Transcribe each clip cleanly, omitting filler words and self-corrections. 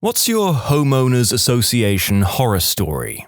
What's your homeowners association horror story?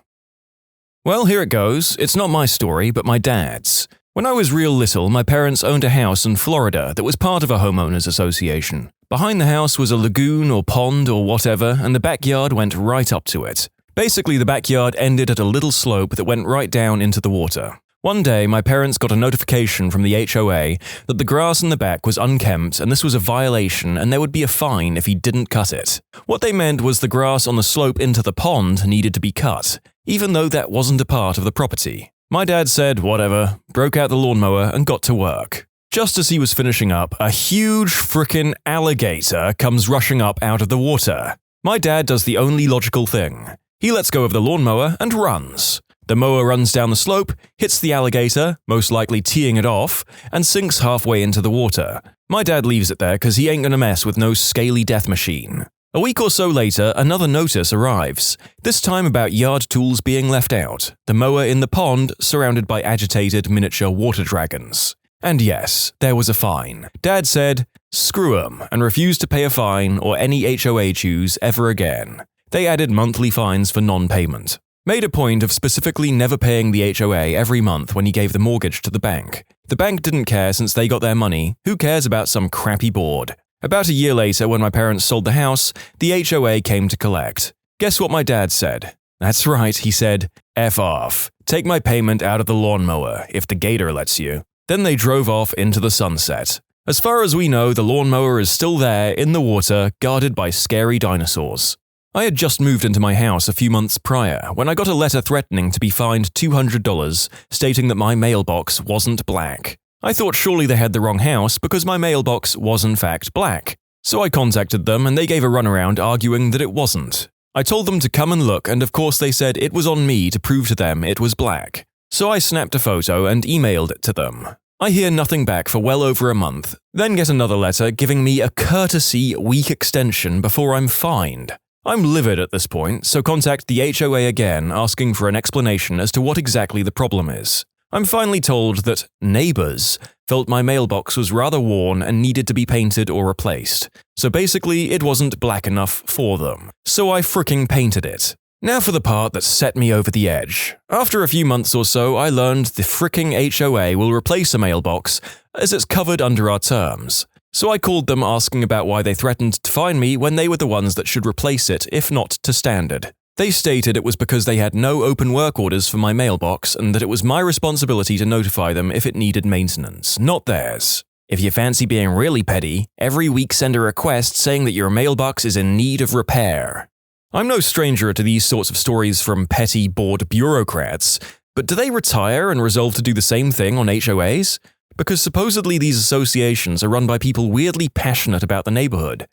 Well, here it goes. It's not my story, but my dad's. When I was real little, my parents owned a house in Florida that was part of a homeowners association. Behind the house was a lagoon or pond or whatever, and the backyard went right up to it. Basically, the backyard ended at a little slope that went right down into the water. One day, my parents got a notification from the HOA that the grass in the back was unkempt and this was a violation and there would be a fine if he didn't cut it. What they meant was the grass on the slope into the pond needed to be cut, even though that wasn't a part of the property. My dad said whatever, broke out the lawnmower and got to work. Just as he was finishing up, a huge frickin' alligator comes rushing up out of the water. My dad does the only logical thing. He lets go of the lawnmower and runs. The mower runs down the slope, hits the alligator, most likely teeing it off, and sinks halfway into the water. My dad leaves it there because he ain't gonna mess with no scaly death machine. A week or so later, another notice arrives, this time about yard tools being left out, the mower in the pond surrounded by agitated miniature water dragons. And yes, there was a fine. Dad said, "Screw 'em," and refused to pay a fine or any HOA dues ever again. They added monthly fines for non-payment. Made a point of specifically never paying the HOA every month when he gave the mortgage to the bank. The bank didn't care since they got their money. Who cares about some crappy board? About a year later, when my parents sold the house, the HOA came to collect. Guess what my dad said? That's right, he said, "F off. Take my payment out of the lawnmower, if the gator lets you." Then they drove off into the sunset. As far as we know, the lawnmower is still there in the water, guarded by scary dinosaurs. I had just moved into my house a few months prior when I got a letter threatening to be fined $200, stating that my mailbox wasn't black. I thought surely they had the wrong house because my mailbox was in fact black. So I contacted them and they gave a runaround arguing that it wasn't. I told them to come and look and of course they said it was on me to prove to them it was black. So I snapped a photo and emailed it to them. I hear nothing back for well over a month, then get another letter giving me a courtesy week extension before I'm fined. I'm livid at this point, so contact the HOA again asking for an explanation as to what exactly the problem is. I'm finally told that neighbors felt my mailbox was rather worn and needed to be painted or replaced. So basically, it wasn't black enough for them. So I fricking painted it. Now for the part that set me over the edge. After a few months or so, I learned the fricking HOA will replace a mailbox as it's covered under our terms. So I called them asking about why they threatened to fine me when they were the ones that should replace it, if not to standard. They stated it was because they had no open work orders for my mailbox and that it was my responsibility to notify them if it needed maintenance, not theirs. If you fancy being really petty, every week send a request saying that your mailbox is in need of repair. I'm no stranger to these sorts of stories from petty, bored bureaucrats, but do they retire and resolve to do the same thing on HOAs? Because supposedly these associations are run by people weirdly passionate about the neighborhood.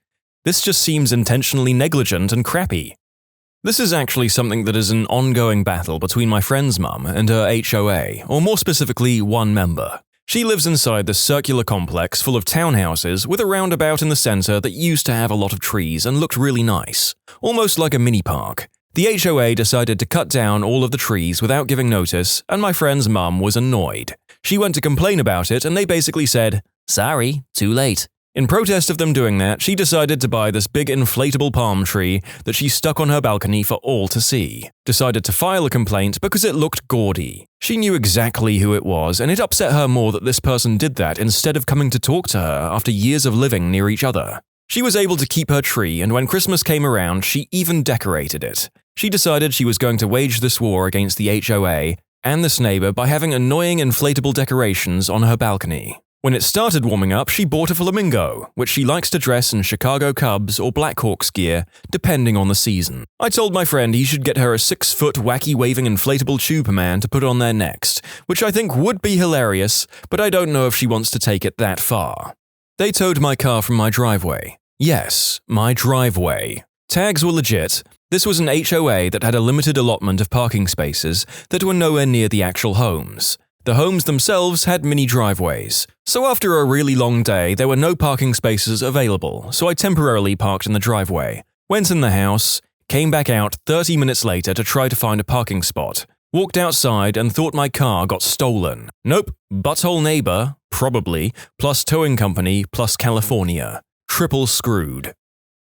This just seems intentionally negligent and crappy. This is actually something that is an ongoing battle between my friend's mum and her HOA, or more specifically, one member. She lives inside this circular complex full of townhouses with a roundabout in the center that used to have a lot of trees and looked really nice, almost like a mini park. The HOA decided to cut down all of the trees without giving notice, and my friend's mum was annoyed. She went to complain about it and they basically said, "Sorry, too late." In protest of them doing that, she decided to buy this big inflatable palm tree that she stuck on her balcony for all to see. Decided to file a complaint because it looked gaudy. She knew exactly who it was and it upset her more that this person did that instead of coming to talk to her after years of living near each other. She was able to keep her tree and when Christmas came around, she even decorated it. She decided she was going to wage this war against the HOA and this neighbor by having annoying inflatable decorations on her balcony. When it started warming up, she bought a flamingo, which she likes to dress in Chicago Cubs or Blackhawks gear, depending on the season. I told my friend he should get her a 6-foot wacky waving inflatable Superman to put on there next, which I think would be hilarious, but I don't know if she wants to take it that far. They towed my car from my driveway. Yes, my driveway. Tags were legit. This was an HOA that had a limited allotment of parking spaces that were nowhere near the actual homes. The homes themselves had mini driveways. So after a really long day, there were no parking spaces available, so I temporarily parked in the driveway. Went in the house, came back out 30 minutes later to try to find a parking spot. Walked outside and thought my car got stolen. Nope, butthole neighbor, probably, plus towing company, plus California. Triple screwed.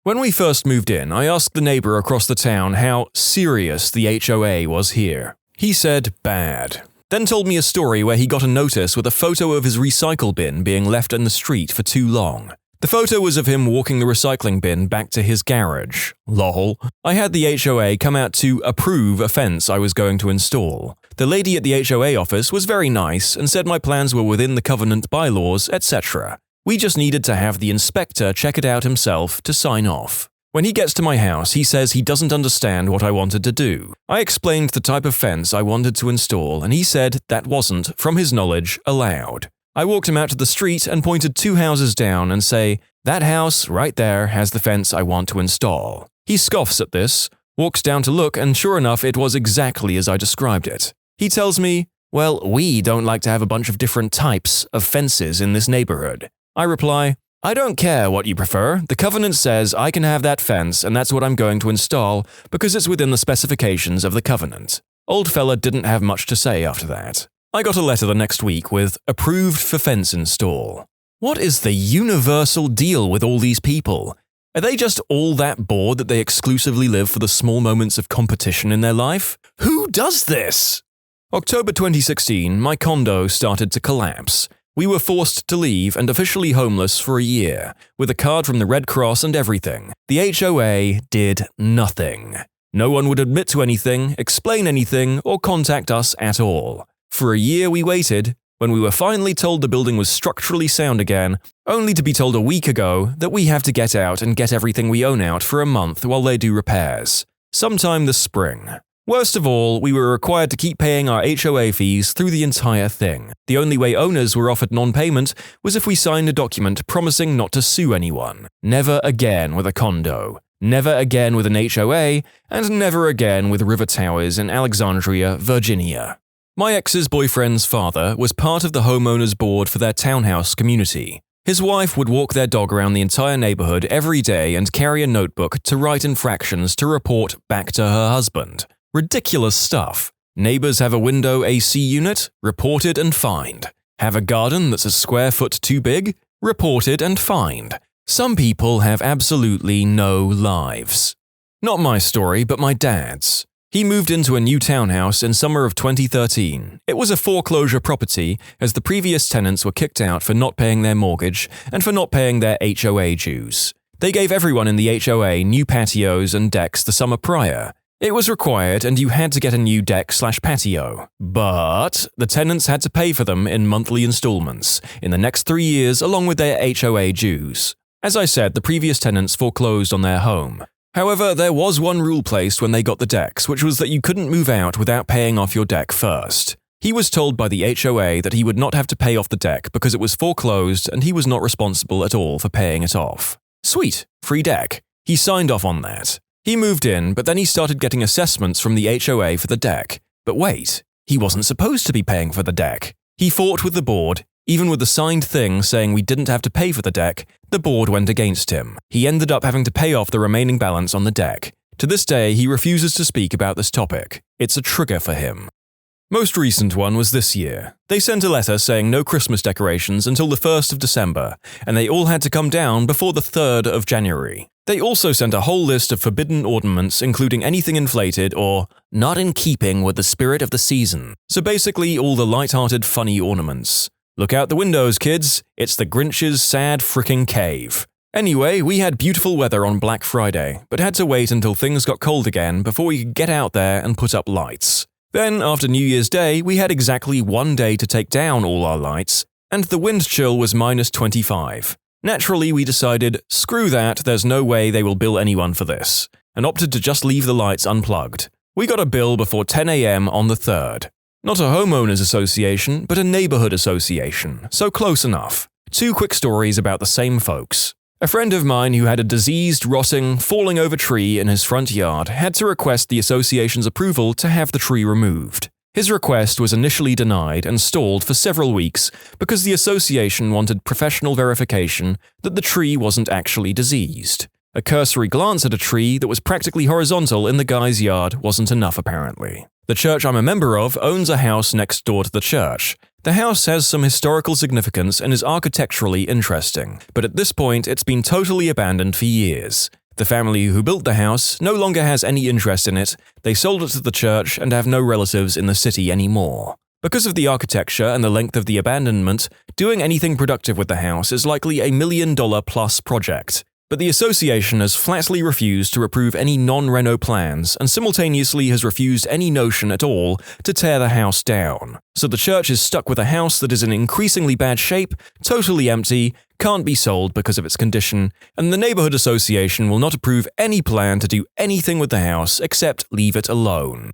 When we first moved in, I asked the neighbor across the town how serious the HOA was here. He said bad. Then told me a story where he got a notice with a photo of his recycle bin being left in the street for too long. The photo was of him walking the recycling bin back to his garage. Lol. I had the HOA come out to approve a fence I was going to install. The lady at the HOA office was very nice and said my plans were within the covenant bylaws, etc. We just needed to have the inspector check it out himself to sign off. When he gets to my house, he says he doesn't understand what I wanted to do. I explained the type of fence I wanted to install, and he said that wasn't, from his knowledge, allowed. I walked him out to the street and pointed 2 houses down and say, "That house right there has the fence I want to install." He scoffs at this, walks down to look, and sure enough, it was exactly as I described it. He tells me, "Well, we don't like to have a bunch of different types of fences in this neighborhood." I reply, "I don't care what you prefer. The covenant says I can have that fence and that's what I'm going to install because it's within the specifications of the covenant." Old fella didn't have much to say after that. I got a letter the next week with "approved for fence install." What is the universal deal with all these people? Are they just all that bored that they exclusively live for the small moments of competition in their life? Who does this? October 2016, my condo started to collapse. We were forced to leave and officially homeless for a year, with a card from the Red Cross and everything. The HOA did nothing. No one would admit to anything, explain anything, or contact us at all. For a year we waited, when we were finally told the building was structurally sound again, only to be told a week ago that we have to get out and get everything we own out for a month while they do repairs. Sometime this spring. Worst of all, we were required to keep paying our HOA fees through the entire thing. The only way owners were offered non-payment was if we signed a document promising not to sue anyone. Never again with a condo. Never again with an HOA, and never again with River Towers in Alexandria, Virginia. My ex's boyfriend's father was part of the homeowners board for their townhouse community. His wife would walk their dog around the entire neighborhood every day and carry a notebook to write infractions to report back to her husband. Ridiculous stuff. Neighbors have a window AC unit? Reported and fined. Have a garden that's a square foot too big? Reported and fined. Some people have absolutely no lives. Not my story, but my dad's. He moved into a new townhouse in summer of 2013. It was a foreclosure property, as the previous tenants were kicked out for not paying their mortgage and for not paying their HOA dues. They gave everyone in the HOA new patios and decks the summer prior. It was required and you had to get a new deck/patio. But the tenants had to pay for them in monthly installments in the next 3 years along with their HOA dues. As I said, the previous tenants foreclosed on their home. However, there was one rule placed when they got the decks, which was that you couldn't move out without paying off your deck first. He was told by the HOA that he would not have to pay off the deck because it was foreclosed and he was not responsible at all for paying it off. Sweet, free deck. He signed off on that. He moved in, but then he started getting assessments from the HOA for the deck. But wait, he wasn't supposed to be paying for the deck. He fought with the board. Even with the signed thing saying we didn't have to pay for the deck, the board went against him. He ended up having to pay off the remaining balance on the deck. To this day, he refuses to speak about this topic. It's a trigger for him. Most recent one was this year. They sent a letter saying no Christmas decorations until the 1st of December, and they all had to come down before the 3rd of January. They also sent a whole list of forbidden ornaments, including anything inflated or not in keeping with the spirit of the season. So basically all the light-hearted, funny ornaments. Look out the windows, kids. It's the Grinch's sad fricking cave. Anyway, we had beautiful weather on Black Friday, but had to wait until things got cold again before we could get out there and put up lights. Then, after New Year's Day, we had exactly 1 day to take down all our lights, and the wind chill was -25. Naturally, we decided, screw that, there's no way they will bill anyone for this, and opted to just leave the lights unplugged. We got a bill before 10 a.m. on the 3rd. Not a homeowners association, but a neighborhood association, so close enough. 2 quick stories about the same folks. A friend of mine who had a diseased, rotting, falling over tree in his front yard had to request the association's approval to have the tree removed. His request was initially denied and stalled for several weeks because the association wanted professional verification that the tree wasn't actually diseased. A cursory glance at a tree that was practically horizontal in the guy's yard wasn't enough, apparently. The church I'm a member of owns a house next door to the church. The house has some historical significance and is architecturally interesting, but at this point it's been totally abandoned for years. The family who built the house no longer has any interest in it, they sold it to the church and have no relatives in the city anymore. Because of the architecture and the length of the abandonment, doing anything productive with the house is likely a $1 million plus project. But the association has flatly refused to approve any non-reno plans and simultaneously has refused any notion at all to tear the house down. So the church is stuck with a house that is in increasingly bad shape, totally empty, can't be sold because of its condition, and the neighborhood association will not approve any plan to do anything with the house except leave it alone.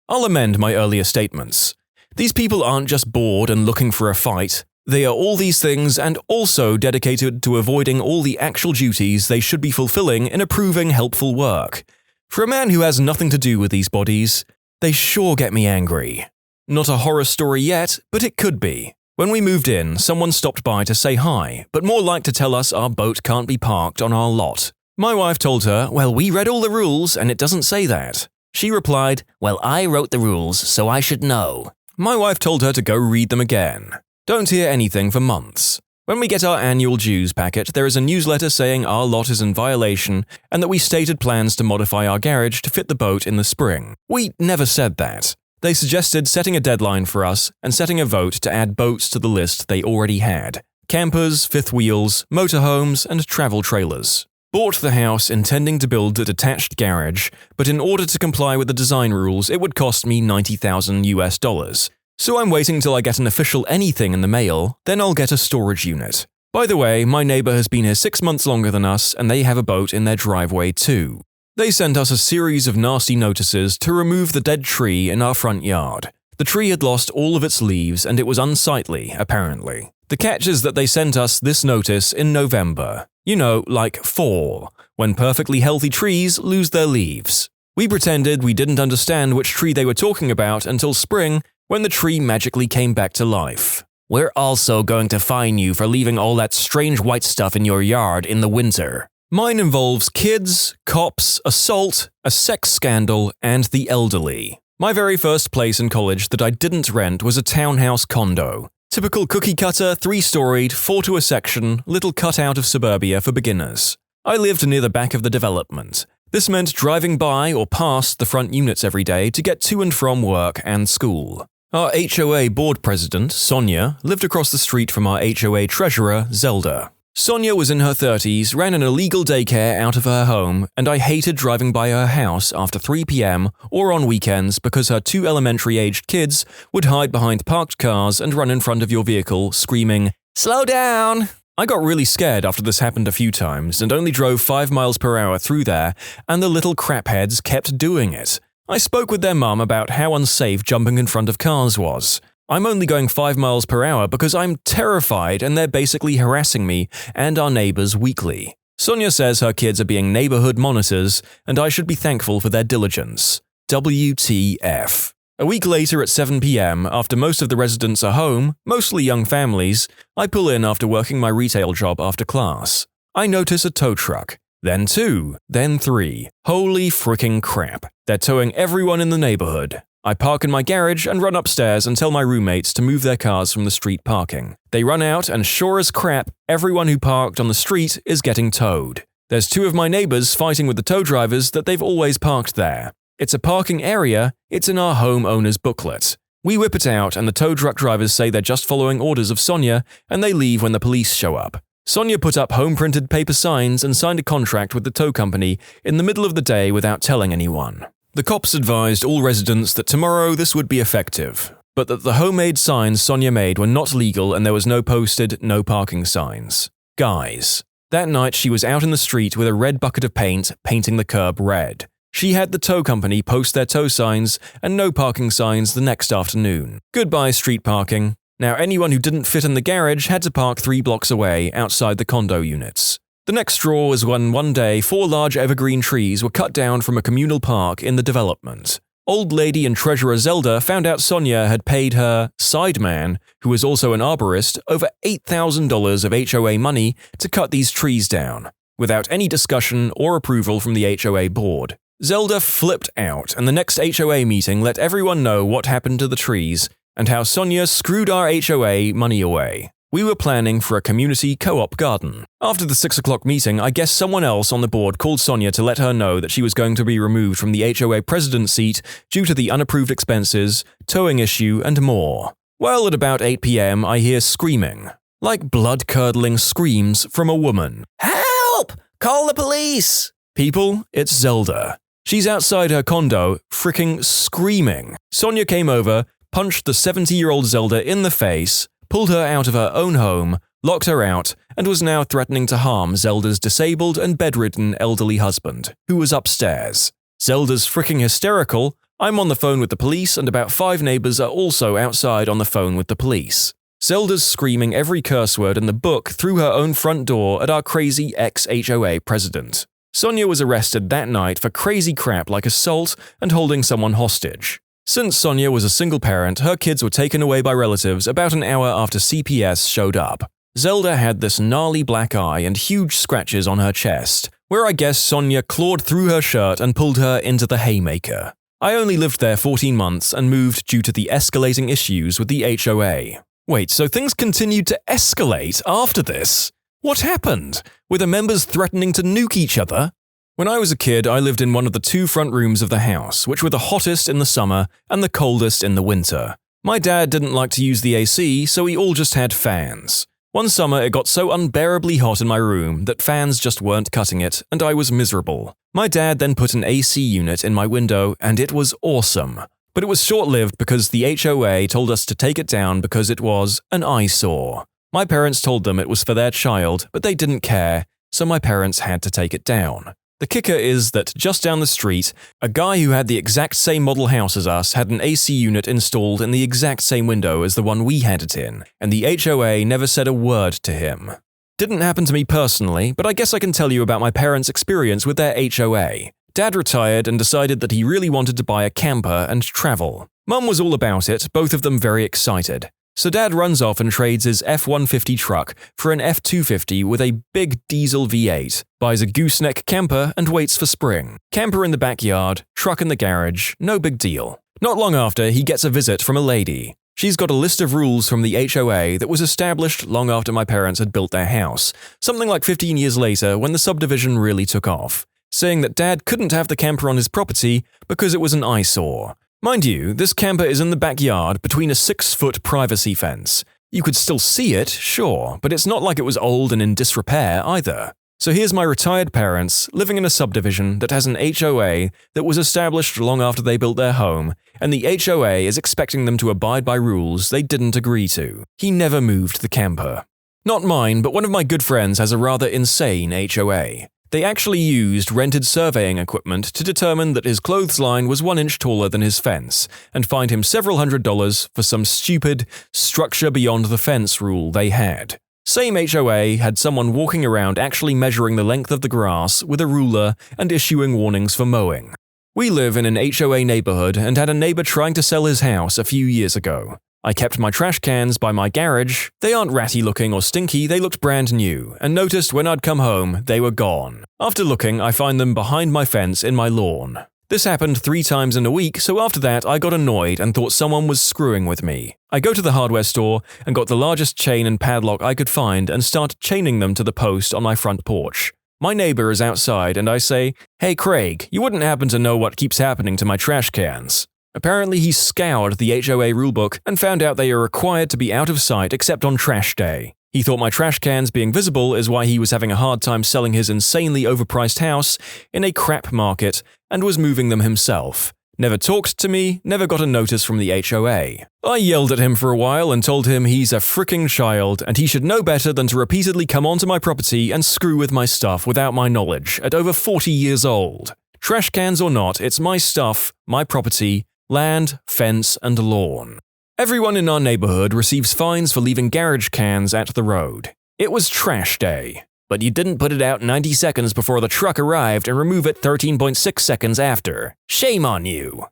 I'll amend my earlier statements. These people aren't just bored and looking for a fight. They are all these things and also dedicated to avoiding all the actual duties they should be fulfilling in approving helpful work. For a man who has nothing to do with these bodies, they sure get me angry. Not a horror story yet, but it could be. When we moved in, someone stopped by to say hi, but more like to tell us our boat can't be parked on our lot. My wife told her, "Well, we read all the rules and it doesn't say that." She replied, "Well, I wrote the rules, so I should know." My wife told her to go read them again. Don't hear anything for months. When we get our annual dues packet, there is a newsletter saying our lot is in violation and that we stated plans to modify our garage to fit the boat in the spring. We never said that. They suggested setting a deadline for us and setting a vote to add boats to the list they already had. Campers, fifth wheels, motorhomes, and travel trailers. Bought the house intending to build a detached garage, but in order to comply with the design rules, it would cost me $90,000. So I'm waiting till I get an official anything in the mail, then I'll get a storage unit. By the way, my neighbor has been here 6 months longer than us and they have a boat in their driveway too. They sent us a series of nasty notices to remove the dead tree in our front yard. The tree had lost all of its leaves and it was unsightly, apparently. The catch is that they sent us this notice in November. You know, like fall, when perfectly healthy trees lose their leaves. We pretended we didn't understand which tree they were talking about until spring, when the tree magically came back to life. "We're also going to fine you for leaving all that strange white stuff in your yard in the winter." Mine involves kids, cops, assault, a sex scandal, and the elderly. My very first place in college that I didn't rent was a townhouse condo. Typical cookie-cutter, 3-storied, 4 to a section, little cutout of suburbia for beginners. I lived near the back of the development. This meant driving by or past the front units every day to get to and from work and school. Our HOA board president, Sonia, lived across the street from our HOA treasurer, Zelda. Sonia was in her 30s, ran an illegal daycare out of her home, and I hated driving by her house after 3 p.m. or on weekends because her 2 elementary-aged kids would hide behind parked cars and run in front of your vehicle, screaming, "Slow down!" I got really scared after this happened a few times and only drove 5 miles per hour through there, and the little crapheads kept doing it. I spoke with their mum about how unsafe jumping in front of cars was. I'm only going 5 miles per hour because I'm terrified and they're basically harassing me and our neighbors weekly. Sonia says her kids are being neighborhood monitors and I should be thankful for their diligence. WTF. A week later at 7 p.m., after most of the residents are home, mostly young families, I pull in after working my retail job after class. I notice a tow truck. Then 2, then 3. Holy fricking crap. They're towing everyone in the neighborhood. I park in my garage and run upstairs and tell my roommates to move their cars from the street parking. They run out and sure as crap, everyone who parked on the street is getting towed. There's 2 of my neighbors fighting with the tow drivers that they've always parked there. It's a parking area, it's in our homeowner's booklet. We whip it out and the tow truck drivers say they're just following orders of Sonia and they leave when the police show up. Sonia put up home-printed paper signs and signed a contract with the tow company in the middle of the day without telling anyone. The cops advised all residents that tomorrow this would be effective, but that the homemade signs Sonia made were not legal and there was no posted "no parking" signs. Guys. That night she was out in the street with a red bucket of paint, painting the curb red. She had the tow company post their tow signs and no parking signs the next afternoon. Goodbye street parking. Now anyone who didn't fit in the garage had to park 3 blocks away outside the condo units. The next straw was when one day 4 large evergreen trees were cut down from a communal park in the development. Old lady and treasurer Zelda found out Sonia had paid her sideman, who was also an arborist, over $8,000 of HOA money to cut these trees down, without any discussion or approval from the HOA board. Zelda flipped out, and the next HOA meeting let everyone know what happened to the trees and how Sonia screwed our HOA money away. We were planning for a community co-op garden. After the 6 o'clock meeting, I guess someone else on the board called Sonia to let her know that she was going to be removed from the HOA president seat due to the unapproved expenses, towing issue, and more. Well, at about 8 p.m., I hear screaming. Like blood-curdling screams from a woman. Help! Call the police! People, it's Zelda. She's outside her condo, fricking screaming. Sonia came over, punched the 70-year-old Zelda in the face, pulled her out of her own home, locked her out, and was now threatening to harm Zelda's disabled and bedridden elderly husband, who was upstairs. Zelda's fricking hysterical. I'm on the phone with the police, and about 5 neighbors are also outside on the phone with the police. Zelda's screaming every curse word in the book through her own front door at our crazy ex-HOA president. Sonia was arrested that night for crazy crap like assault and holding someone hostage. Since Sonia was a single parent, her kids were taken away by relatives about an hour after CPS showed up. Zelda had this gnarly black eye and huge scratches on her chest, where I guess Sonia clawed through her shirt and pulled her into the haymaker. I only lived there 14 months and moved due to the escalating issues with the HOA. Wait, so things continued to escalate after this? What happened? Were the members threatening to nuke each other? When I was a kid, I lived in one of the 2 front rooms of the house, which were the hottest in the summer and the coldest in the winter. My dad didn't like to use the AC, so we all just had fans. One summer, it got so unbearably hot in my room that fans just weren't cutting it, and I was miserable. My dad then put an AC unit in my window, and it was awesome. But it was short-lived because the HOA told us to take it down because it was an eyesore. My parents told them it was for their child, but they didn't care, so my parents had to take it down. The kicker is that just down the street, a guy who had the exact same model house as us had an AC unit installed in the exact same window as the one we had it in, and the HOA never said a word to him. Didn't happen to me personally, but I guess I can tell you about my parents' experience with their HOA. Dad retired and decided that he really wanted to buy a camper and travel. Mum was all about it, both of them very excited. So Dad runs off and trades his F-150 truck for an F-250 with a big diesel V8, buys a gooseneck camper and waits for spring. Camper in the backyard, truck in the garage, no big deal. Not long after, he gets a visit from a lady. She's got a list of rules from the HOA that was established long after my parents had built their house, something like 15 years later when the subdivision really took off, saying that Dad couldn't have the camper on his property because it was an eyesore. Mind you, this camper is in the backyard between a 6-foot privacy fence. You could still see it, sure, but it's not like it was old and in disrepair either. So here's my retired parents living in a subdivision that has an HOA that was established long after they built their home, and the HOA is expecting them to abide by rules they didn't agree to. He never moved the camper. Not mine, but one of my good friends has a rather insane HOA. They actually used rented surveying equipment to determine that his clothesline was 1 inch taller than his fence, and fined him several $100s for some stupid structure beyond the fence rule they had. Same HOA had someone walking around actually measuring the length of the grass with a ruler and issuing warnings for mowing. We live in an HOA neighborhood and had a neighbor trying to sell his house a few years ago. I kept my trash cans by my garage. They aren't ratty looking or stinky, they looked brand new, and noticed when I'd come home, they were gone. After looking, I find them behind my fence in my lawn. This happened 3 times in a week, so after that I got annoyed and thought someone was screwing with me. I go to the hardware store and got the largest chain and padlock I could find and start chaining them to the post on my front porch. My neighbor is outside and I say, "Hey Craig, you wouldn't happen to know what keeps happening to my trash cans?" Apparently he scoured the HOA rulebook and found out they are required to be out of sight except on trash day. He thought my trash cans being visible is why he was having a hard time selling his insanely overpriced house in a crap market and was moving them himself. Never talked to me, never got a notice from the HOA. I yelled at him for a while and told him he's a fricking child and he should know better than to repeatedly come onto my property and screw with my stuff without my knowledge at over 40 years old. Trash cans or not, it's my stuff, my property, land, fence, and lawn. Everyone in our neighborhood receives fines for leaving garage cans at the road. It was trash day. But you didn't put it out 90 seconds before the truck arrived and remove it 13.6 seconds after. Shame on you.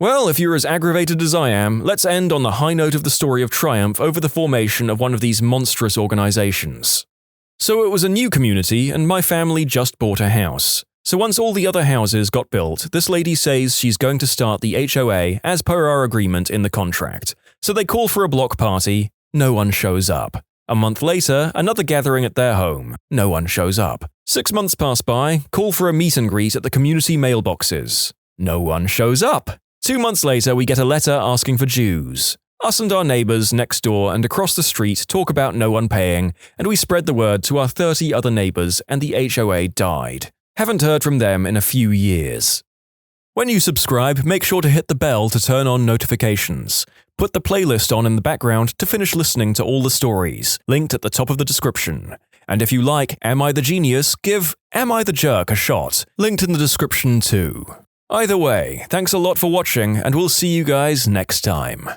Well, if you're as aggravated as I am, let's end on the high note of the story of triumph over the formation of one of these monstrous organizations. So it was a new community and my family just bought a house. So once all the other houses got built, this lady says she's going to start the HOA as per our agreement in the contract. So they call for a block party, no one shows up. A month later, another gathering at their home. No one shows up. 6 months pass by, call for a meet and greet at the community mailboxes. No one shows up. 2 months later, we get a letter asking for dues. Us and our neighbors next door and across the street talk about no one paying, and we spread the word to our 30 other neighbors, and the HOA died. Haven't heard from them in a few years. When you subscribe, make sure to hit the bell to turn on notifications. Put the playlist on in the background to finish listening to all the stories, linked at the top of the description. And if you like Am I the Genius, give Am I the Jerk a shot, linked in the description too. Either way, thanks a lot for watching, and we'll see you guys next time.